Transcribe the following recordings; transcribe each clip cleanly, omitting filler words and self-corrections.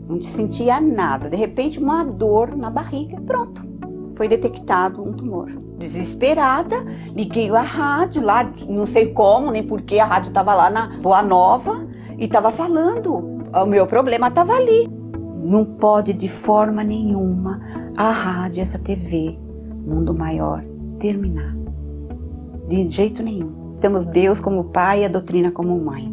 não sentia nada. De repente, uma dor na barriga, pronto. Foi detectado um tumor. Desesperada, liguei a rádio lá, não sei como, nem porquê, a rádio estava lá na Boa Nova e estava falando. O meu problema estava ali. Não pode de forma nenhuma a rádio, essa TV, Mundo Maior, terminar. De jeito nenhum. Temos Deus como pai e a doutrina como mãe.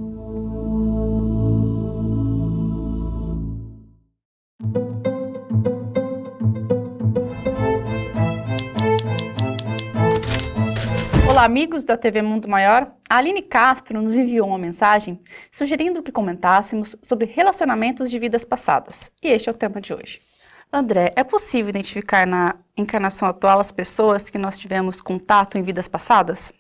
Olá, amigos da TV Mundo Maior. A Aline Castro nos enviou uma mensagem sugerindo que comentássemos sobre relacionamentos de vidas passadas. E este é o tema de hoje. André, é possível identificar na encarnação atual as pessoas que nós tivemos contato em vidas passadas?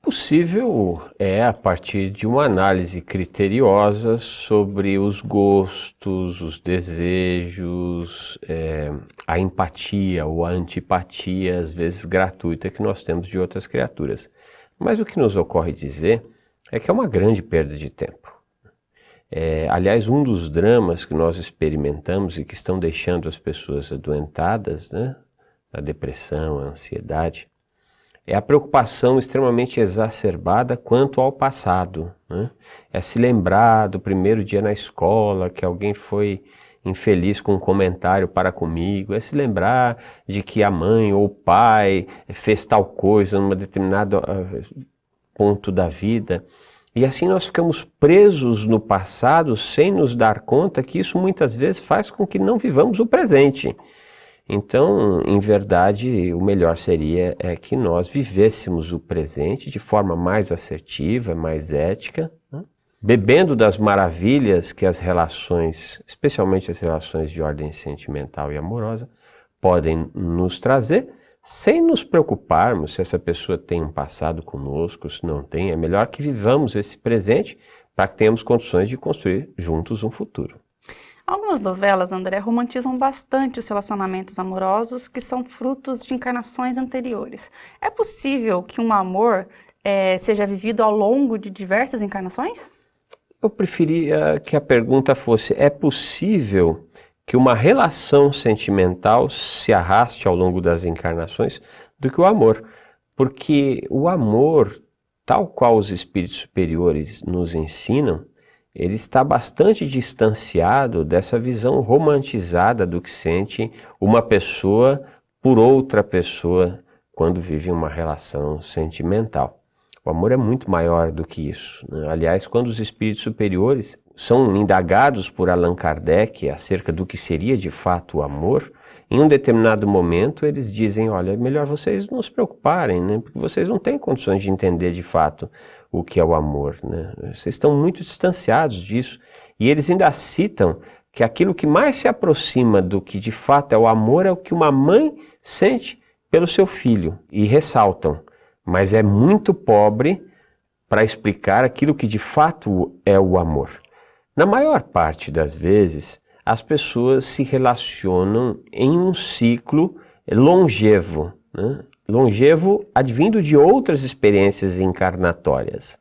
Possível é a partir de uma análise criteriosa sobre os gostos, os desejos, a empatia ou a antipatia, às vezes gratuita, que nós temos de outras criaturas. Mas o que nos ocorre dizer é que é uma grande perda de tempo. Aliás, um dos dramas que nós experimentamos e que estão deixando as pessoas adoentadas, né, a depressão, a ansiedade, é a preocupação extremamente exacerbada quanto ao passado, né? É se lembrar do primeiro dia na escola, que alguém foi infeliz com um comentário para comigo, é se lembrar de que a mãe ou o pai fez tal coisa num determinado ponto da vida. E assim nós ficamos presos no passado sem nos dar conta que isso muitas vezes faz com que não vivamos o presente. Então, em verdade, o melhor seria que nós vivêssemos o presente de forma mais assertiva, mais ética, né? Bebendo das maravilhas que as relações, especialmente as relações de ordem sentimental e amorosa, podem nos trazer, sem nos preocuparmos se essa pessoa tem um passado conosco, se não tem. É melhor que vivamos esse presente para que tenhamos condições de construir juntos um futuro. Algumas novelas, André, romantizam bastante os relacionamentos amorosos que são frutos de encarnações anteriores. É possível que um amor seja vivido ao longo de diversas encarnações? Eu preferia que a pergunta fosse: é possível que uma relação sentimental se arraste ao longo das encarnações, do que o amor? Porque o amor, tal qual os espíritos superiores nos ensinam, ele está bastante distanciado dessa visão romantizada do que sente uma pessoa por outra pessoa quando vive uma relação sentimental. O amor é muito maior do que isso, né? Aliás, quando os espíritos superiores são indagados por Allan Kardec acerca do que seria de fato o amor, em um determinado momento eles dizem: olha, é melhor vocês não se preocuparem, né? Porque vocês não têm condições de entender de fato o que é o amor, né? Vocês estão muito distanciados disso. E eles ainda citam que aquilo que mais se aproxima do que de fato é o amor é o que uma mãe sente pelo seu filho. E ressaltam: mas é muito pobre para explicar aquilo que de fato é o amor. Na maior parte das vezes, as pessoas se relacionam em um ciclo longevo, né? Longevo advindo de outras experiências encarnatórias.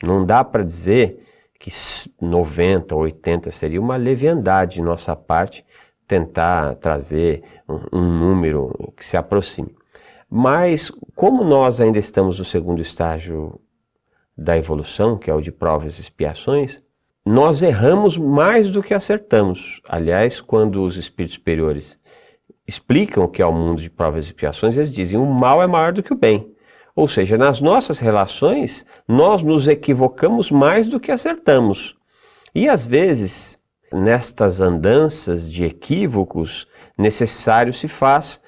Não dá para dizer que 90 ou 80 seria uma leviandade de nossa parte tentar trazer um número que se aproxime. Mas como nós ainda estamos no segundo estágio da evolução, que é o de provas e expiações, nós erramos mais do que acertamos. Aliás, quando os espíritos superiores explicam o que é o mundo de provas e expiações, eles dizem: o mal é maior do que o bem. Ou seja, nas nossas relações, nós nos equivocamos mais do que acertamos. E às vezes, nestas andanças de equívocos, necessário se faz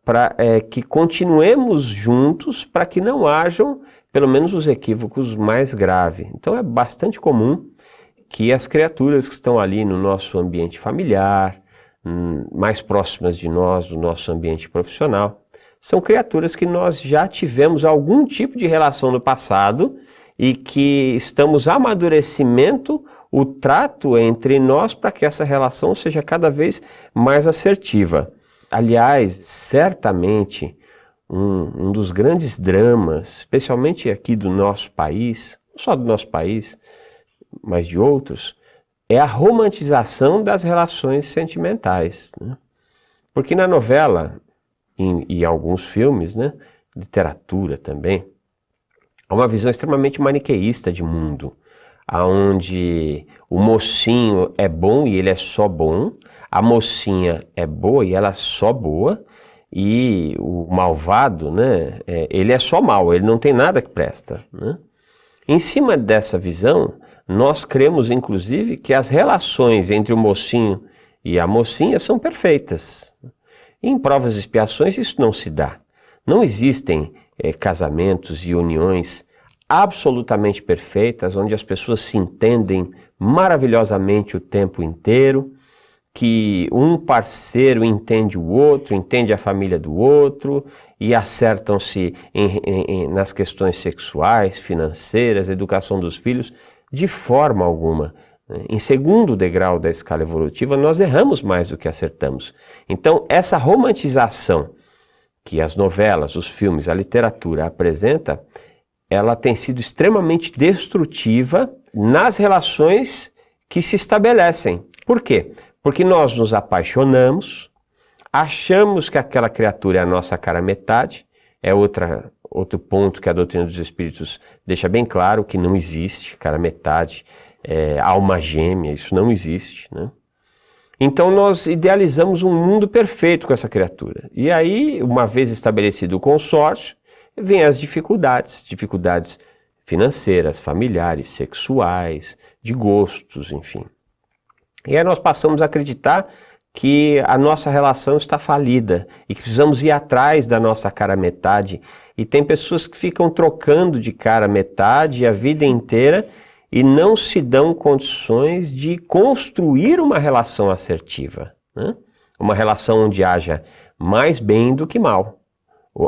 para que continuemos juntos para que não hajam, pelo menos, os equívocos mais graves. Então é bastante comum que as criaturas que estão ali no nosso ambiente familiar, mais próximas de nós, do nosso ambiente profissional, são criaturas que nós já tivemos algum tipo de relação no passado e que estamos amadurecimento o trato entre nós para que essa relação seja cada vez mais assertiva. Aliás, certamente, um dos grandes dramas, especialmente aqui do nosso país, não só do nosso país, mas de outros, é a romantização das relações sentimentais, né? Porque na novela, e alguns filmes, né, literatura também, há uma visão extremamente maniqueísta de mundo, onde o mocinho é bom e ele é só bom, a mocinha é boa e ela é só boa, e o malvado, né, ele é só mal, ele não tem nada que presta, né? Em cima dessa visão, nós cremos inclusive que as relações entre o mocinho e a mocinha são perfeitas. Em provas e expiações isso não se dá. Não existem casamentos e uniões absolutamente perfeitas, onde as pessoas se entendem maravilhosamente o tempo inteiro, que um parceiro entende o outro, entende a família do outro e acertam-se nas questões sexuais, financeiras, educação dos filhos, de forma alguma. Em segundo degrau da escala evolutiva, nós erramos mais do que acertamos. Então, essa romantização que as novelas, os filmes, a literatura apresenta, ela tem sido extremamente destrutiva nas relações que se estabelecem. Por quê? Porque nós nos apaixonamos, achamos que aquela criatura é a nossa cara metade, é outro ponto que a doutrina dos espíritos deixa bem claro, que não existe cara metade, alma gêmea, isso não existe, né? Então nós idealizamos um mundo perfeito com essa criatura. E aí, uma vez estabelecido o consórcio, vêm as dificuldades financeiras, familiares, sexuais, de gostos, enfim. E aí nós passamos a acreditar que a nossa relação está falida e que precisamos ir atrás da nossa cara metade. E tem pessoas que ficam trocando de cara metade a vida inteira e não se dão condições de construir uma relação assertiva, né? Uma relação onde haja mais bem do que mal.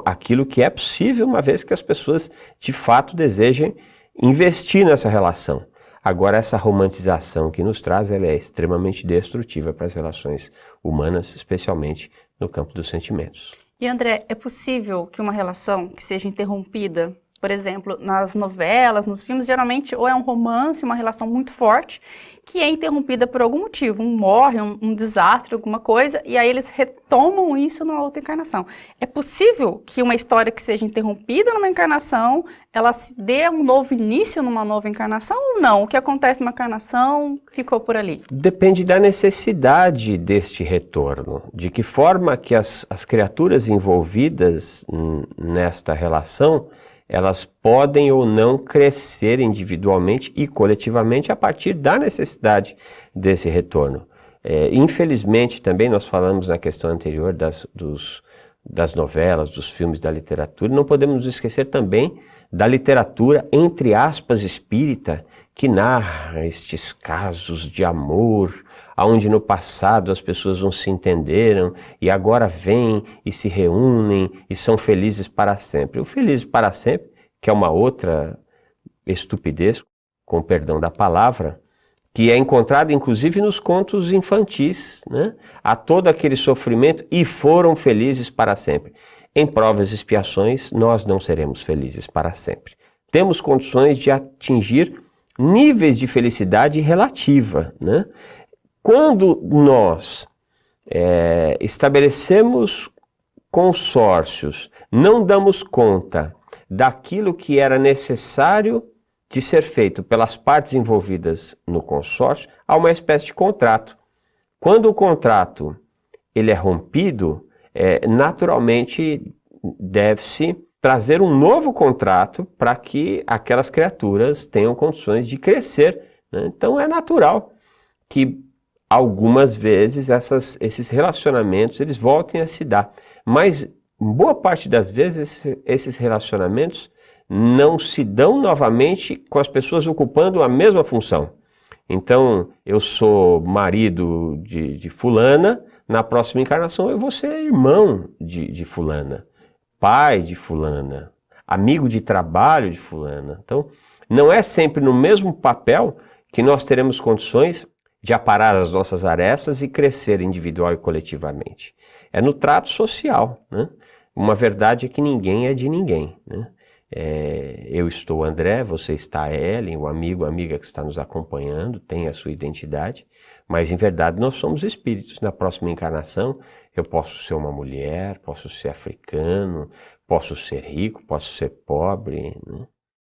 Aquilo que é possível, uma vez que as pessoas de fato desejem investir nessa relação. Agora, essa romantização que nos traz, ela é extremamente destrutiva para as relações humanas, especialmente no campo dos sentimentos. E André, é possível que uma relação que seja interrompida, por exemplo, nas novelas, nos filmes, geralmente ou é um romance, uma relação muito forte, que é interrompida por algum motivo, morre, um desastre, alguma coisa, e aí eles retomam isso numa outra encarnação. É possível que uma história que seja interrompida numa encarnação, ela se dê um novo início numa nova encarnação ou não? O que acontece numa encarnação ficou por ali? Depende da necessidade deste retorno, de que forma que as criaturas envolvidas nesta relação, elas podem ou não crescer individualmente e coletivamente a partir da necessidade desse retorno. Infelizmente, também nós falamos na questão anterior das novelas, dos filmes, da literatura, não podemos nos esquecer também da literatura, entre aspas, espírita, que narra estes casos de amor, onde no passado as pessoas não se entenderam e agora vêm e se reúnem e são felizes para sempre. O feliz para sempre, que é uma outra estupidez, com perdão da palavra, que é encontrada inclusive nos contos infantis, né? Há todo aquele sofrimento e foram felizes para sempre. Em provas e expiações, nós não seremos felizes para sempre. Temos condições de atingir níveis de felicidade relativa, né? Quando nós estabelecemos consórcios, não damos conta daquilo que era necessário de ser feito pelas partes envolvidas no consórcio, há uma espécie de contrato. Quando o contrato ele é rompido, naturalmente deve-se trazer um novo contrato para que aquelas criaturas tenham condições de crescer, né? Então é natural que algumas vezes esses relacionamentos eles voltem a se dar, mas boa parte das vezes esses relacionamentos não se dão novamente com as pessoas ocupando a mesma função. Então, eu sou marido de fulana, na próxima encarnação eu vou ser irmão de fulana, pai de fulana, amigo de trabalho de fulana. Então, não é sempre no mesmo papel que nós teremos condições de aparar as nossas arestas e crescer individual e coletivamente. É no trato social, né? Uma verdade é que ninguém é de ninguém, né? Eu estou André, você está Ellen, o amigo, a amiga que está nos acompanhando, tem a sua identidade, mas em verdade nós somos espíritos. Na próxima encarnação eu posso ser uma mulher, posso ser africano, posso ser rico, posso ser pobre, né?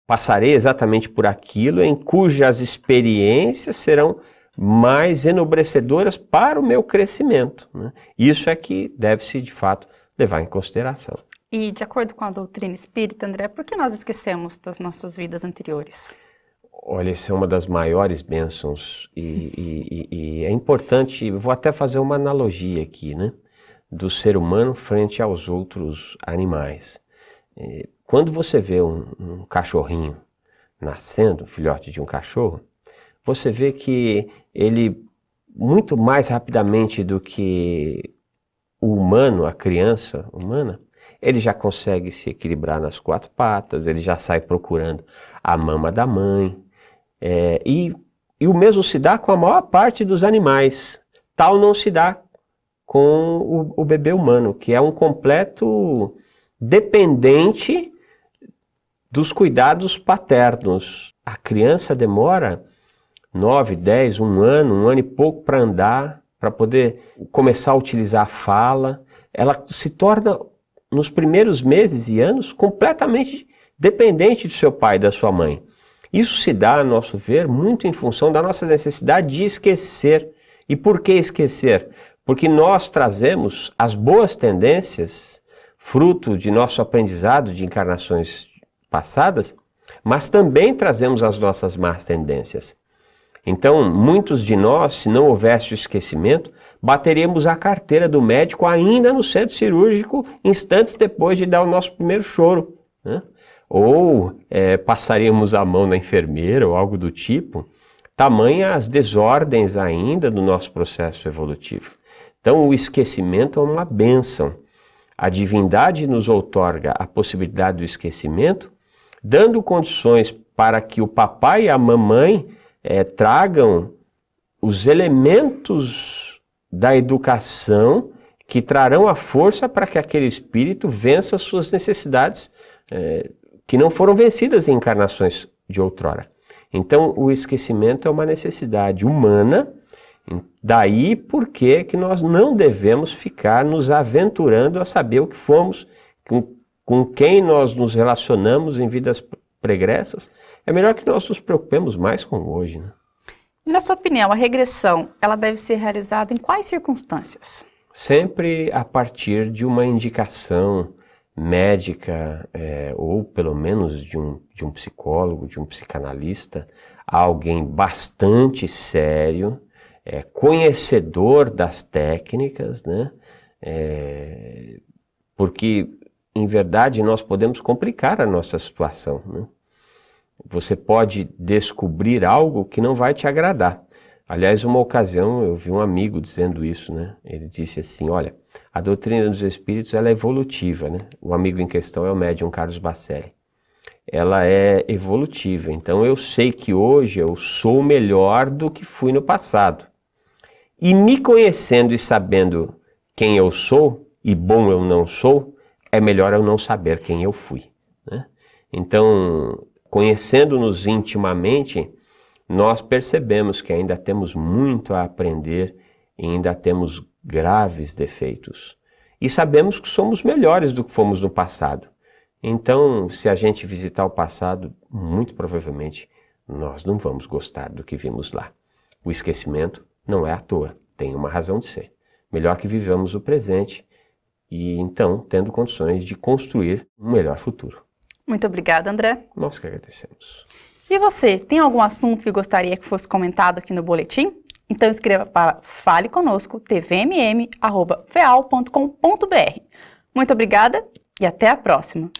Passarei exatamente por aquilo em cujas experiências serão mais enobrecedoras para o meu crescimento, né? Isso é que deve-se de fato levar em consideração. E de acordo com a doutrina espírita, André, por que nós esquecemos das nossas vidas anteriores? Olha, essa é uma das maiores bênçãos e é importante, vou até fazer uma analogia aqui, né? Do ser humano frente aos outros animais. Quando você vê um cachorrinho nascendo, um filhote de um cachorro, você vê que ele, muito mais rapidamente do que o humano, a criança humana, ele já consegue se equilibrar nas 4 patas, ele já sai procurando a mama da mãe. E o mesmo se dá com a maior parte dos animais. Tal não se dá com o bebê humano, que é um completo dependente dos cuidados paternos. A criança demora 9, 10, 1 ano e pouco para andar, para poder começar a utilizar a fala. Ela se torna, nos primeiros meses e anos, completamente dependente do seu pai e da sua mãe. Isso se dá, a nosso ver, muito em função da nossa necessidade de esquecer. E por que esquecer? Porque nós trazemos as boas tendências, fruto de nosso aprendizado de encarnações passadas, mas também trazemos as nossas más tendências. Então, muitos de nós, se não houvesse o esquecimento, bateríamos a carteira do médico ainda no centro cirúrgico, instantes depois de dar o nosso primeiro choro, né? Ou passaríamos a mão na enfermeira ou algo do tipo, tamanha as desordens ainda do nosso processo evolutivo. Então, o esquecimento é uma bênção. A divindade nos outorga a possibilidade do esquecimento, dando condições para que o papai e a mamãe tragam os elementos da educação que trarão a força para que aquele espírito vença suas necessidades que não foram vencidas em encarnações de outrora. Então, o esquecimento é uma necessidade humana, daí porque que nós não devemos ficar nos aventurando a saber o que fomos, com quem nós nos relacionamos em vidas pregressas. É melhor que nós nos preocupemos mais com hoje, né? Na sua opinião, a regressão, ela deve ser realizada em quais circunstâncias? Sempre a partir de uma indicação médica, ou pelo menos de um psicólogo, de um psicanalista, alguém bastante sério, conhecedor das técnicas, né? Porque, em verdade, nós podemos complicar a nossa situação, né? Você pode descobrir algo que não vai te agradar. Aliás, uma ocasião eu vi um amigo dizendo isso, né? Ele disse assim, olha, a doutrina dos espíritos ela é evolutiva, né? O amigo em questão é o médium Carlos Bacelli. Ela é evolutiva, então eu sei que hoje eu sou melhor do que fui no passado. E me conhecendo e sabendo quem eu sou, e bom eu não sou, é melhor eu não saber quem eu fui, né? Então, conhecendo-nos intimamente, nós percebemos que ainda temos muito a aprender e ainda temos graves defeitos. E sabemos que somos melhores do que fomos no passado. Então, se a gente visitar o passado, muito provavelmente nós não vamos gostar do que vimos lá. O esquecimento não é à toa, tem uma razão de ser. Melhor que vivamos o presente e então tendo condições de construir um melhor futuro. Muito obrigada, André. Nós que agradecemos. E você, tem algum assunto que gostaria que fosse comentado aqui no boletim? Então escreva para faleconosco, tvmm@feal.com.br. Muito obrigada e até a próxima!